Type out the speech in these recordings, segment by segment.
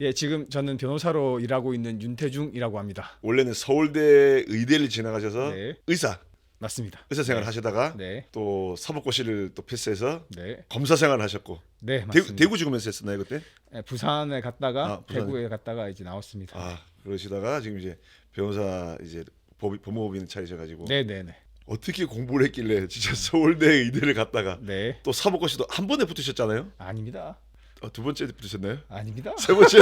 예, 지금 저는 변호사로 일하고 있는 윤태중이라고 합니다. 원래는 서울대 의대를 지나가셔서 네, 의사 맞습니다. 생활 네, 하시다가 네, 또 사법고시를 또 패스해서 네, 검사 생활 하셨고 네, 맞습니다. 대구지검에서 했었나요 그때? 예, 부산에 갔다가 부산에. 대구에 갔다가 이제 나왔습니다. 그러시다가 지금 이제 변호사 이제 법무법인 차리셔가지고 네, 네, 네, 어떻게 공부를 했길래 진짜 서울대 의대를 갔다가 네, 또 사법고시도 한 번에 붙으셨잖아요? 아닙니다. 두 번째 붙으셨나요? 아닙니다. 세 번째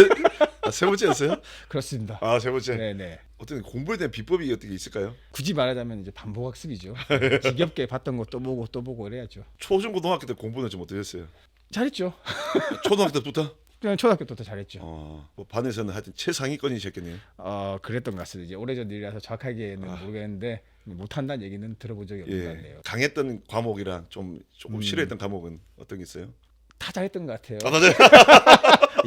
세 번째였어요? 그렇습니다. 세 번째. 네, 네. 어떤 공부에 대한 비법이 어떻게 있을까요? 굳이 말하자면 이제 반복학습이죠. 지겹게 봤던 거 또 보고 또 보고 그래야죠. 초중고등학교 때 공부는 좀 어떠셨어요? 잘했죠. 초등학교 때부터? 그냥 초등학교 때부터 잘했죠. 뭐 반에서는 하여튼 최상위권이셨겠네요. 그랬던 것 같습니다. 이제 오래전 일이라서 정확하게는 모르겠는데 못한다는 얘기는 들어본 적이 없는 것 같네요. 강했던 과목이랑 조금 싫어했던 과목은 어떤 게 있어요? 다 잘했던 것 같아요. 맞아요.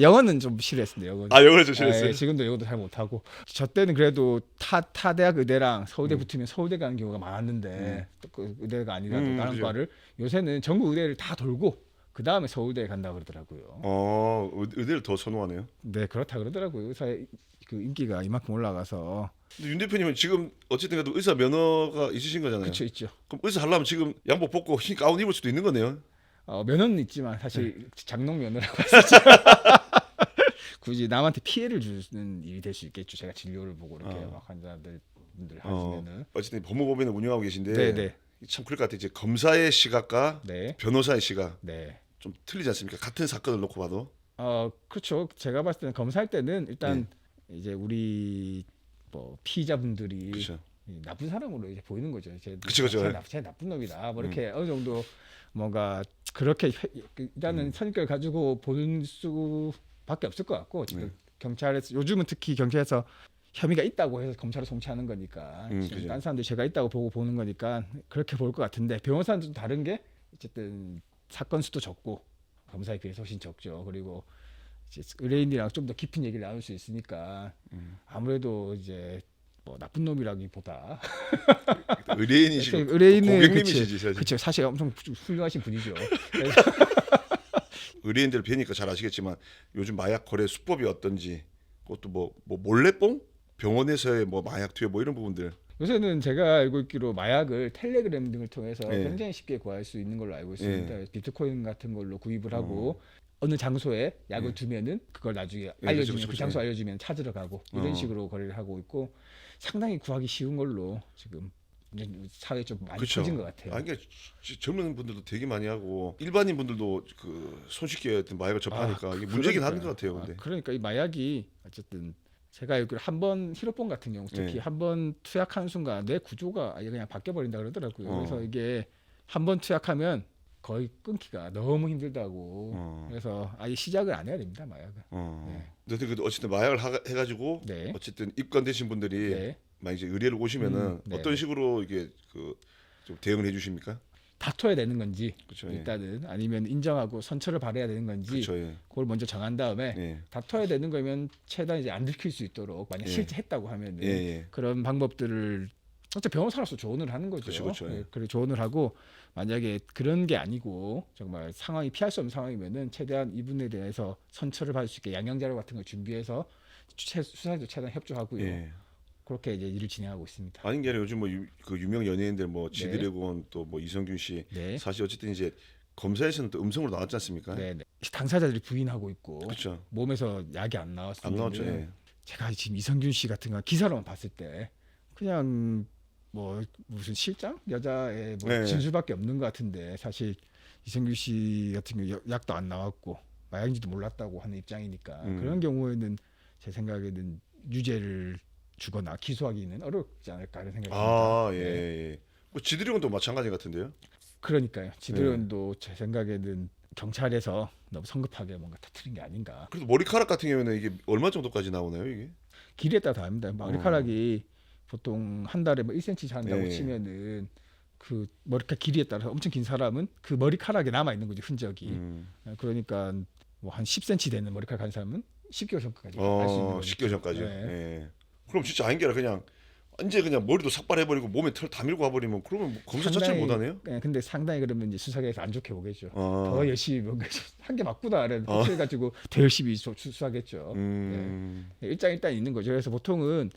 영어는 좀 싫어했습니다. 영어는. 영어를 좀 싫어했어요. 예, 지금도 영어도 잘 못하고. 저 때는 그래도 타 대학 의대랑 서울대 붙으면 서울대 가는 경우가 많았는데 또그 의대가 아니라도 다른 그죠. 과를 요새는 전국 의대를 다 돌고 그 다음에 서울대에 간다 그러더라고요. 의대를 더 선호하네요. 네, 그렇다 그러더라고요. 의사의 그 인기가 이만큼 올라가서. 근데 윤 대표님은 지금 어쨌든 그래도 의사 면허가 있으신 거잖아요. 그렇죠, 있죠. 그럼 의사 하려면 지금 양복 벗고 흰 가운 입을 수도 있는 거네요. 면허는 있지만 사실 장롱 면허라고 했었죠. 굳이 남한테 피해를 주는 일이 될 수 있겠죠. 제가 진료를 보고 이렇게 막 환자들 분들 하시면은. 어쨌든 법무법인을 운영하고 계신데 네, 네, 참 그럴 것 같아요. 이제 검사의 시각과 네, 변호사의 시각 네. 좀 틀리지 않습니까? 같은 사건을 놓고 봐도. 그렇죠. 제가 봤을 때는 검사할 때는 일단 이제 우리 뭐 피의자분들이 그렇죠. 나쁜 사람으로 이제 보이는 거죠. 그쵸. 제 나쁜 놈이다. 뭐 이렇게 어느 정도 뭔가 그렇게 일단은 선입견을 가지고 보는 수밖에 없을 것 같고 지금 경찰에서 요즘은 특히 경찰에서 혐의가 있다고 해서 검찰을 송치하는 거니까 그죠. 다른 사람들이 죄가 있다고 보고 보는 거니까 그렇게 볼 것 같은데 변호사는 좀 다른 게 어쨌든 사건 수도 적고 검사에 비해서 훨씬 적죠. 그리고 이제 의뢰인이랑 좀 더 깊은 얘기를 나눌 수 있으니까 아무래도 이제 뭐 나쁜 놈이라기보다 의뢰인이시고 의뢰인은 고객님이시지 사실. 그렇죠. 사실 엄청 훌륭하신 분이죠. 의뢰인들 뵈니까 잘 아시겠지만 요즘 마약 거래 수법이 어떤지 그것도 뭐 몰래뽕 병원에서의 뭐 마약 투여 뭐 이런 부분들. 요새는 제가 알고 있기로 마약을 텔레그램 등을 통해서 예. 굉장히 쉽게 구할 수 있는 걸로 알고 있습니다. 비트코인 같은 걸로 구입을 하고 어. 어느 장소에 약을 두면은 그걸 나중에 알려주면 그렇죠. 그 장소 알려주면 찾으러 가고 이런 식으로 거래를 하고 있고 상당히 구하기 쉬운 걸로 지금 이제 사회에 좀 많이 그쵸. 퍼진 것 같아요. 그러니까 젊은 분들도 되게 많이 하고 일반인 분들도 그 손쉽게 어떤 마약을 접하니까 이게 문제긴 하는 것 같아요. 근데 그러니까 이 마약이 어쨌든 제가 알기로 한번 히로폰 같은 경우 특히 한번 투약하는 순간 내 구조가 아예 그냥 바뀌어 버린다 그러더라고요. 그래서 이게 한번 투약하면 거의 끊기가 너무 힘들다고. 그래서 아예 시작을 안 해야 됩니다, 마약은. 근데 그래도 어쨌든 마약을 해가지고 네. 어쨌든 입건되신 분들이 네. 막 이제 의뢰를 오시면은 네. 어떤 식으로 이게 좀 대응을 해주십니까? 다퉈야 되는 건지 그쵸, 일단은 아니면 인정하고 선처를 받아야 되는 건지 그렇죠. 그걸 먼저 정한 다음에 다퉈야 되는 거면 최대한 이제 안 들킬 수 있도록 만약 실제 했다고 하면은 그런 방법들을 어차피 변호사로서 조언을 하는 거죠. 그렇죠. 그리고 조언을 하고 만약에 그런 게 아니고 정말 상황이 피할 수 없는 상황이면은 최대한 이분에 대해서 선처를 받을 수 있게 양형 자료 같은 걸 준비해서 수사에도 최대한 협조하고요. 그렇게 이제 일을 진행하고 있습니다. 아닌 게 아니라 요즘 뭐 그 유명 연예인들 뭐 지드래곤 또 뭐 이성균 씨 사실 어쨌든 이제 검사에서는 또 음성으로 나왔지 않습니까? 네. 당사자들이 부인하고 있고 그렇죠. 몸에서 약이 안 나왔을 안 나왔죠. 제가 지금 이성균 씨 같은 거 기사로만 봤을 때 그냥 뭐 무슨 실장 여자의 뭐 진술밖에 없는 것 같은데 사실 이성균 씨 같은 경우 약도 안 나왔고 마약인지도 몰랐다고 하는 입장이니까 그런 경우에는 제 생각에는 유죄를 주거나 기소하기는 어렵지 않을까 하는 생각이 듭니다. 뭐 지드래곤도 마찬가지 같은데요? 그러니까요. 지드래곤도 제 생각에는 경찰에서 너무 성급하게 뭔가 터뜨린 게 아닌가. 그래도 머리카락 같은 경우에는 이게 얼마 정도까지 나오나요, 이게? 길이에 따라 다릅니다. 머리카락이 보통 한 달에 뭐 1cm 잔다고 치면은 그 머리카락 길이에 따라서 엄청 긴 사람은 그 머리카락에 남아 있는 거지 흔적이. 그러니까 뭐 한 10cm 되는 머리카락 가진 사람은 10개월 전까지 알 수 있는 거죠. 10개월 전까지요. 그럼 진짜 아닌 게 아니라 그냥 이제 그냥 머리도 삭발해버리고 몸에 털 다 밀고 와버리면 그러면 뭐 검사 자체를 상당히- 못하네요. 예, 근데 상당히 그러면 이제 수사계에서 안 좋게 보겠죠. 어. 더 열심히 뭔가 한 개 맞구나를 확실해 가지고 더 열심히 수사하겠죠. 일장 일단 있는 거죠. 그래서 보통은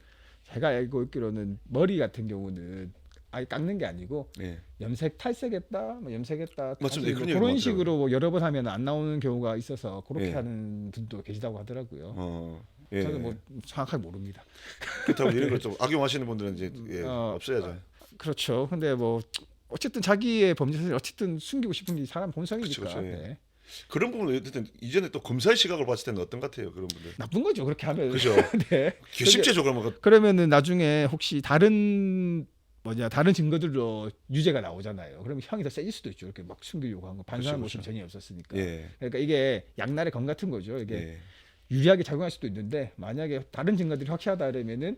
제가 알고 있기로는 머리 같은 경우는 아예 깎는 게 아니고 예. 염색 탈색했다, 뭐 염색했다, 맞습니다. 다시 그런 뭐 얘기 그런 많더라고요. 식으로 뭐 여러 번 하면 안 나오는 경우가 있어서 그렇게 예. 하는 분도 계시다고 하더라고요. 예. 저는 뭐 정확하게 모릅니다. 그렇다고 이런 걸 좀 악용하시는 분들은 이제 예, 어, 없어야죠. 그렇죠. 근데 뭐 어쨌든 자기의 범죄 사실을 어쨌든 숨기고 싶은 게 사람 본성이니까. 그쵸, 그쵸, 예. 네. 그런 부분은 어쨌든 이전에 또 검사의 시각을 봤을 때는 어떤 것 같아요, 그런 분들. 나쁜 거죠. 그렇게 하면. 그죠. 네. 개심죄죠, 그러면. 그러면은 나중에 혹시 다른 증거들로 유죄가 나오잖아요. 그러면 형이 더 세질 수도 있죠. 이렇게 막 숨기려고 한 거 반성한 그렇죠, 모습이 전혀 없었으니까. 예. 그러니까 이게 양날의 검 같은 거죠. 이게 예. 유리하게 작용할 수도 있는데 만약에 다른 증거들이 확실하다 그러면은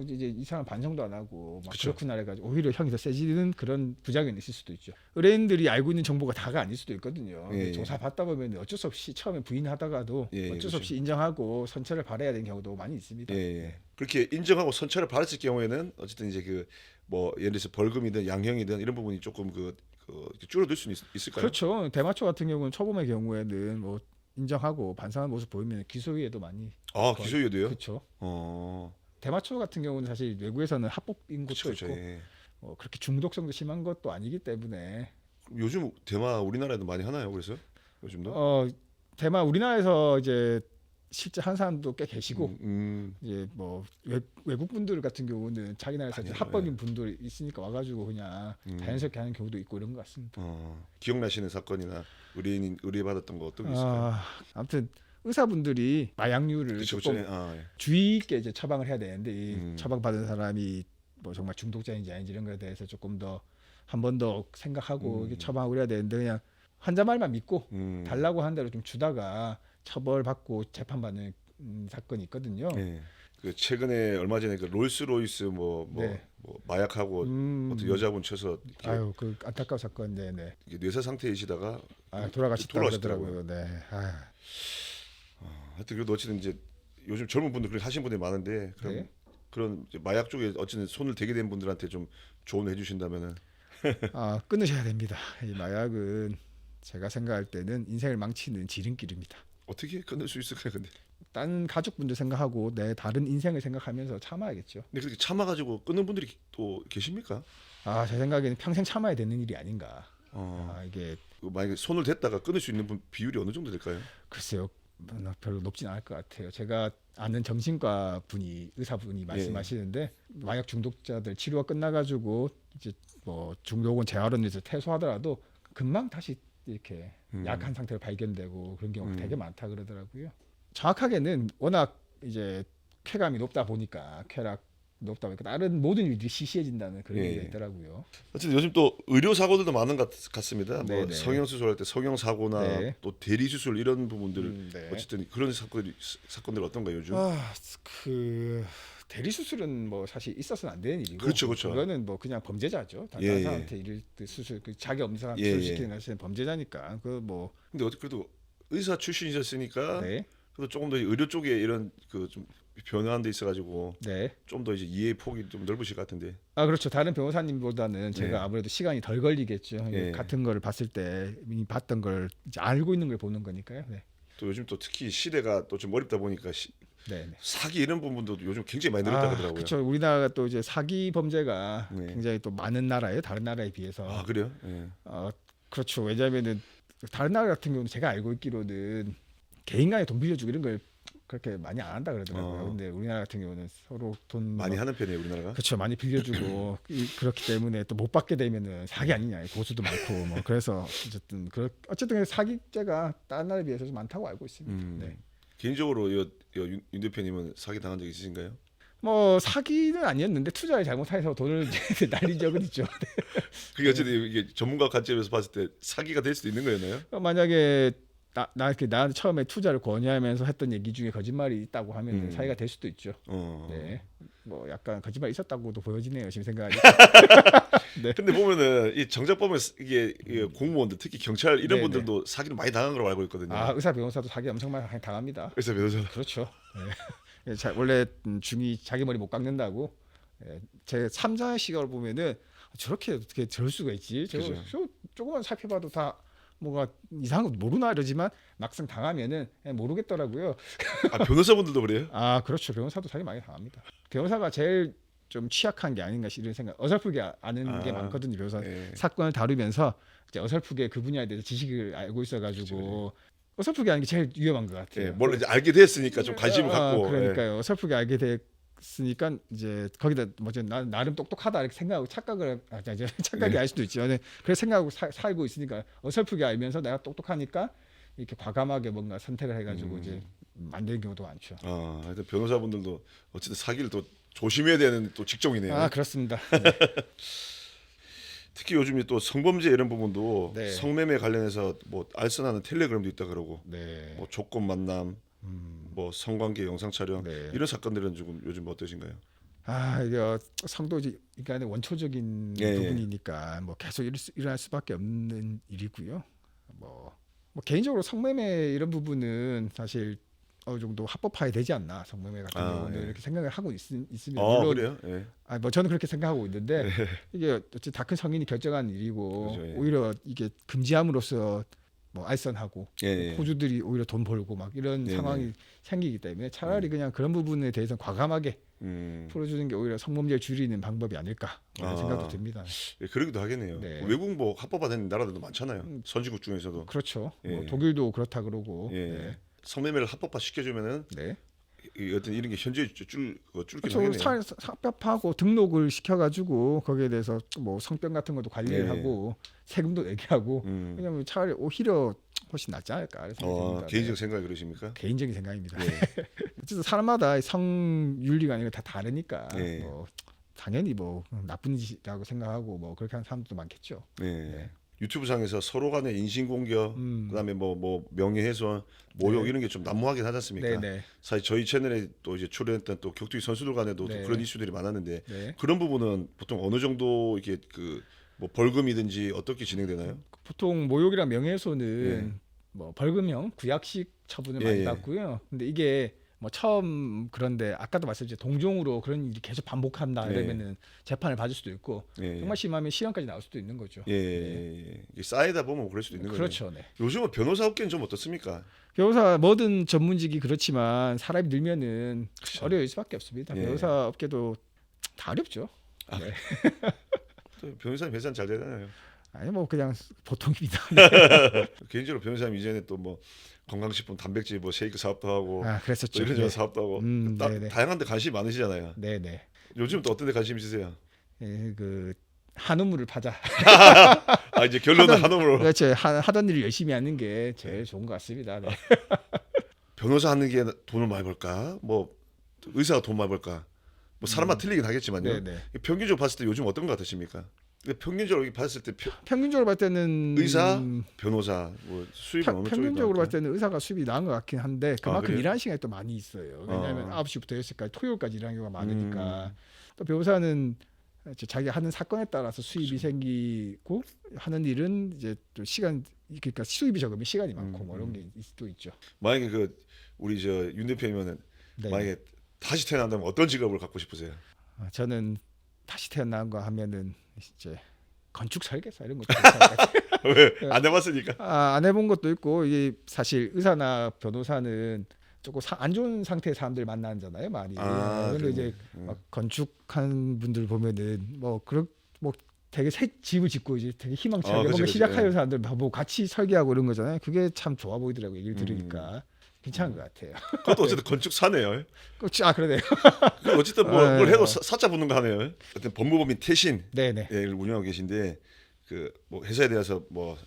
이제 이 사람 반성도 안 하고 막 그쵸. 그렇구나 해가지고 오히려 형이 더 세지는 그런 부작용이 있을 수도 있죠. 의뢰인들이 알고 있는 정보가 다가 아닐 수도 있거든요. 예, 예. 조사 받다 보면 어쩔 수 없이 처음에 부인하다가도 예, 예, 어쩔 수 그렇죠. 없이 인정하고 선처를 받아야 되는 경우도 많이 있습니다. 예, 예. 그렇게 인정하고 선처를 받았을 경우에는 어쨌든 이제 그 뭐 예를 들어서 벌금이든 양형이든 이런 부분이 조금 줄어들 수는 있을까요? 그렇죠. 대마초 같은 경우는 초범의 경우에는 뭐 인정하고 반성한 모습 보이면 기소유예도 많이. 아, 기소유예도요? 그렇죠. 어. 대마초 같은 경우는 사실 외국에서는 합법인 것도 그렇죠, 있고 예. 그렇게 중독성도 심한 것도 아니기 때문에 요즘 대마 우리나라에도 많이 하나요? 그래서 요즘도? 대마 우리나라에서 이제 실제 한 사람도 꽤 계시고 음. 이제 뭐 외국 분들 같은 경우는 자기 나라에서 아니요, 합법인 분들이 있으니까 와가지고 그냥 자연스럽게 하는 경우도 있고 이런 것 같습니다. 기억나시는 사건이나 의뢰 받았던 거 어떤 게 있을까요? 아무튼 의사분들이 마약류를 그쵸, 조금 그쵸. 예. 주의 있게 이제 처방을 해야 되는데 이 음. 처방 받은 사람이 뭐 정말 중독자인지 아닌지 이런 거에 대해서 조금 더 한 번 더 생각하고 이렇게 처방을 해야 되는데 그냥 환자 말만 믿고 달라고 한 대로 좀 주다가 처벌받고 재판받는 사건이 있거든요. 예. 그 최근에 얼마 전에 그 롤스로이스 네. 뭐 마약하고 어떤 여자분 쳐서 이렇게 아유 그 안타까운 사건, 네네. 이게 뇌사 상태이시다가 돌아가셨다고 돌아가시더라고요. 그러더라고요. 네. 하여튼 그래도 어쨌든 이제 요즘 젊은 분들 그렇게 하신 분들이 많은데 그럼 네. 그런 이제 마약 쪽에 어쨌든 손을 대게 된 분들한테 좀 조언을 해주신다면은 끊으셔야 됩니다. 이 마약은 제가 생각할 때는 인생을 망치는 지름길입니다. 어떻게 끊을 수 있을까요? 근데 다른 가족분들 생각하고 내 다른 인생을 생각하면서 참아야겠죠. 그렇게 참아가지고 끊는 분들이 또 계십니까? 제 생각에는 평생 참아야 되는 일이 아닌가. 이게 만약에 손을 댔다가 끊을 수 있는 분 비율이 어느 정도 될까요? 글쎄요, 별로 높진 않을 것 같아요. 제가 아는 정신과 의사분이 말씀하시는데 마약 중독자들 치료가 끝나가지고 이제 뭐 중독은 재활원에서 퇴소하더라도 금방 다시 이렇게 약한 상태로 발견되고 그런 경우가 되게 많다 그러더라고요. 정확하게는 워낙 이제 쾌감이 높다 보니까 다른 모든 일들이 시시해진다는 그런 얘기가 있더라고요. 어쨌든 요즘 또 의료 사고들도 많은 것 같습니다. 뭐 네네. 성형 수술할 때 성형 사고나 네. 또 대리 수술 이런 부분들 네. 어쨌든 그런 사건들 어떤가요 요즘? 그 대리 수술은 뭐 사실 있어서는 안 되는 일이고, 그렇죠, 그렇죠. 그거는 뭐 그냥 범죄자죠. 다른 예, 사람한테 일을 수술, 자기 없는 사람 예, 수술시키는 것은 범죄자니까. 그 뭐 근데 그래도 의사 출신이셨으니까 네, 그래도 조금 더 의료 쪽에 이런 그 좀 변화한 데 있어가지고 네. 좀 더 이제 이해 폭이 좀 넓으실 것 같은데. 그렇죠. 다른 변호사님보다는 제가 네. 아무래도 시간이 덜 걸리겠죠. 예. 같은 거를 봤을 때 이미 봤던 걸 이제 알고 있는 걸 보는 거니까요. 네, 또 요즘 또 특히 시대가 또 좀 어렵다 보니까 네, 네. 사기 이런 부분도 요즘 굉장히 많이 늘었다 그러더라고요. 그렇죠. 우리나라가 또 이제 사기 범죄가 네. 굉장히 또 많은 나라예요. 다른 나라에 비해서. 아 그래요? 예. 그렇죠. 왜냐하면은 다른 나라 같은 경우는 제가 알고 있기로는 개인 간에 돈 빌려주고 이런 걸 그렇게 많이 안 한다 그러더라고요. 근데 우리나라 같은 경우는 서로 돈 많이 하는 편이에요 우리나라가. 그렇죠. 많이 빌려주고 그렇기 때문에 또 못 받게 되면은 사기 아니냐 고수도 많고 뭐 그래서 어쨌든 사기죄가 다른 나라에 비해서 좀 많다고 알고 있습니다. 네. 개인적으로 윤 대표님은 사기 당한 적 있으신가요? 뭐 사기는 아니었는데 투자를 잘못해서 돈을 이제 날린 적은 있죠. 그게 어쨌든 이게 전문가 관점에서 봤을 때 사기가 될 수도 있는 거였나요? 만약에 나한테 처음에 투자를 권유하면서 했던 얘기 중에 거짓말이 있다고 하면 사기가 될 수도 있죠. 네. 뭐 약간 거짓말 있었다고도 보여지네요. 지금 생각하니까. 네. 근데 보면은 이 정작 보면 이게 공무원들 특히 경찰 이런 네네. 분들도 사기를 많이 당한 걸로 알고 있거든요. 의사 변호사도 사기 엄청 많이 당합니다. 그래서 변호사 그렇죠. 네. 원래 중이 자기 머리 못 깎는다고 예, 제 3자의 시각을 보면은 저렇게 어떻게 저럴 수가 있지? 그죠. 조금만 살펴봐도 다 뭐가 이상한 거 모르나 이러지만 막상 당하면은 모르겠더라고요. 아 변호사분들도 그래요? 아 그렇죠. 변호사도 사기 많이 당합니다. 변호사가 제일 좀 취약한 게 아닌가 이런 생각. 어설프게 아는 게 많거든요. 변호사 예. 사건을 다루면서 이제 어설프게 그 분야에 대해서 지식을 알고 있어가지고 어설프게 아는 게 제일 위험한 것 같아요. 예, 뭘 이제 알게 됐으니까 좀 관심을 갖고. 그러니까요. 어설프게 알게 됐으니까 이제 거기다 뭐지 나름 똑똑하다 이렇게 생각하고 착각을 이제 착각이 네. 알 수도 있죠. 네. 그래서 생각하고 살고 있으니까 어설프게 알면서 내가 똑똑하니까 이렇게 과감하게 뭔가 선택을 해가지고 이제 만드는 경우도 많죠. 하여튼 변호사분들도 어쨌든 사기를 또 조심해야 되는 또 직종이네요. 아 그렇습니다. 특히 요즘 또 성범죄 이런 부분도 네. 성매매 관련해서 뭐 알선하는 텔레그램도 있다 그러고 네. 뭐 조건 만남, 뭐 성관계 영상 촬영 네. 이런 사건들은 조금 요즘 어떠신가요? 아 이게 성도지 인간의 원초적인 예, 예. 부분이니까 뭐 계속 일어날 수밖에 없는 일이고요. 뭐 개인적으로 성매매 이런 부분은 사실 어느 정도 합법화해야 되지 않나 성매매 같은 경우는 예. 이렇게 생각을 하고 있으면 물론 그래요? 예. 뭐 저는 그렇게 생각하고 있는데 이게 어찌 다 큰 성인이 결정한 일이고 그렇죠, 예. 오히려 이게 금지함으로써 뭐 알선하고 예, 예. 호주들이 오히려 돈 벌고 막 이런 네, 상황이 생기기 때문에 차라리 그냥 그런 부분에 대해서 과감하게 풀어주는 게 오히려 성범죄를 줄이는 방법이 아닐까 이런 생각도 듭니다. 예, 그러기도 하겠네요. 네. 외국 뭐 합법화된 나라들도 많잖아요. 선진국 중에서도. 그렇죠. 예. 뭐 독일도 그렇다 그러고. 예. 네. 성매매를 합법화 시켜주면은 네. 어떤 이런 게 현저히 줄긴 그렇죠. 하겠네요. 합법하고 등록을 시켜가지고 거기에 대해서 뭐 성병 같은 것도 관리를 네. 하고 세금도 내게 하고 음. 왜냐면 차라리 오히려 훨씬 낫지 않을까 이런 생각이 듭니다. 개인적 네. 생각이 그러십니까? 개인적인 생각입니다. 예. 어쨌든 사람마다 성윤리가 이런 다 다르니까 네. 뭐 당연히 뭐 나쁜 짓이라고 생각하고 뭐 그렇게 하는 사람들도 많겠죠. 네. 유튜브 상에서 서로 간의 인신공격, 그다음에 뭐 명예훼손, 모욕 네. 이런 게 좀 난무하긴 하지 않습니까? 네네. 사실 저희 채널에 또 이제 출연했던 또 격투기 선수들 간에도 네. 또 그런 이슈들이 많았는데 네. 그런 부분은 보통 어느 정도 이게 그 뭐 벌금이든지 어떻게 진행되나요? 보통 모욕이랑 명예훼손은 예. 뭐 벌금형 구약식 처분을 예, 많이 예. 받고요. 근데 이게 뭐 처음 그런데 아까도 말씀드렸죠 동종으로 그런 일이 계속 반복한다 예. 이러면은 재판을 받을 수도 있고 예. 정말 심하면 실형까지 나올 수도 있는 거죠. 예, 예. 이게 쌓이다 보면 뭐 그럴 수도 있는 거죠. 그렇죠. 네. 요즘은 변호사 업계는 좀 어떻습니까? 변호사 뭐든 전문직이 그렇지만 사람이 늘면은 그쵸. 어려울 수밖에 없습니다. 예. 변호사 업계도 다 어렵죠. 네. 또 변호사님 회사는 잘 되잖아요. 아니 뭐 그냥 보통입니다. 개인적으로 변호사님 이전에 또 뭐 건강식품 단백질 뭐 쉐이크 사업도 하고 아 또 그랬었죠. 이런저런 네. 사업도 하고 네네. 다양한 데 관심이 많으시잖아요. 네네. 요즘 또 어떤 데 관심 있으세요? 예, 그 한우물을 파자. 아 이제 결론은 한우물로 그렇죠. 하던 일을 열심히 하는 게 제일 좋은 것 같습니다. 네. 변호사 하는 게 돈을 많이 벌까? 뭐 의사가 돈 많이 벌까? 뭐 사람마다 틀리긴 하겠지만요. 네네. 평균적으로 봤을 때 요즘 어떤 것 같으십니까? 근데 평균적으로 봤을 때 평균적으로 봤을 때는 의사, 변호사 뭐 수입은 어느 쪽이 평균적으로 나올까요? 봤을 때는 의사가 수입이 나은 것 같긴 한데 그만큼 그래요? 일하는 시간이 또 많이 있어요. 왜냐하면 아. 9시부터 10시까지 토요일까지 일하는 경우가 많으니까 또 변호사는 이제 자기 하는 사건에 따라서 수입이 생기고 하는 일은 이제 또 시간 그러니까 수입이 적으면 시간이 많고 뭐 이런 게 또 있죠. 만약에 그 우리 저 윤 대표님은 네. 만약에 다시 태어난다면 어떤 직업을 갖고 싶으세요? 저는 다시 태어난 거 하면은 이제 건축 설계사 이런 것도 왜? 안 해봤으니까. 안 해본 것도 있고 이게 사실 의사나 변호사는 조금 안 좋은 상태의 사람들 만나잖아요 많이. 그런데 이제 막 건축한 분들 보면은 뭐 되게 새 집을 짓고 이제 되게 희망차게 뭔가 그치, 시작하는 예. 사람들 뭐 같이 설계하고 이런 거잖아요. 그게 참 좋아 보이더라고요. 얘기를 들으니까 괜찮은 것 같아요. 그것도 어쨌든 건축사네요. 그러네요. 어쨌든 뭘 해도 사자 붙는 거 하네요. 어떤 법무법인 태신 네네. 를 운영하고 계신데 그 뭐 회사에 대해서 뭐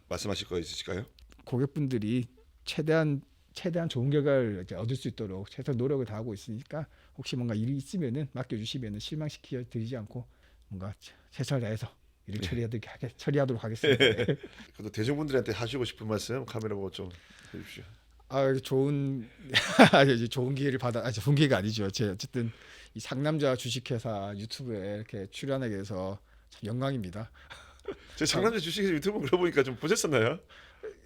말씀하실 거 있으실까요? 고객분들이 최대한 좋은 결과를 이제 얻을 수 있도록 최선 노력을 다하고 있으니까 혹시 뭔가 일이 있으면은 맡겨주시면은 실망시켜 드리지 않고 뭔가 최선을 다해서 일을 처리하도록 하겠습니다. 그래도 대중분들한테 하시고 싶은 말씀 카메라 보고 좀 해주십시오. 좋은 기회를 좋은 기회가 아니죠. 제 어쨌든 이 상남자 주식회사 유튜브에 이렇게 출연하게 돼서 참 영광입니다. 제 상남자 주식회사 유튜브 그러보니까 좀 보셨었나요?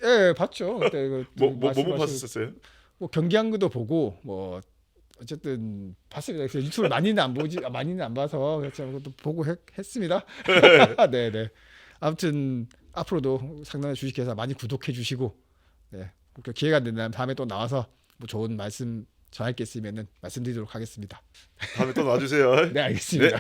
예, 봤죠. 그때 뭐 봤었어요? 뭐 경기한구도 보고 뭐 어쨌든 봤습니다. 그래서 유튜브를 많이는 안 봐서 그렇죠. 그것도 보고 했습니다. 네. 아무튼 앞으로도 상단의 주식회사 많이 구독해 주시고, 네, 그 기회가 된다면 다음에 또 나와서 뭐 좋은 말씀 전할 게 있으면은 말씀드리도록 하겠습니다. 다음에 또 놔주세요. 네, 알겠습니다. 네.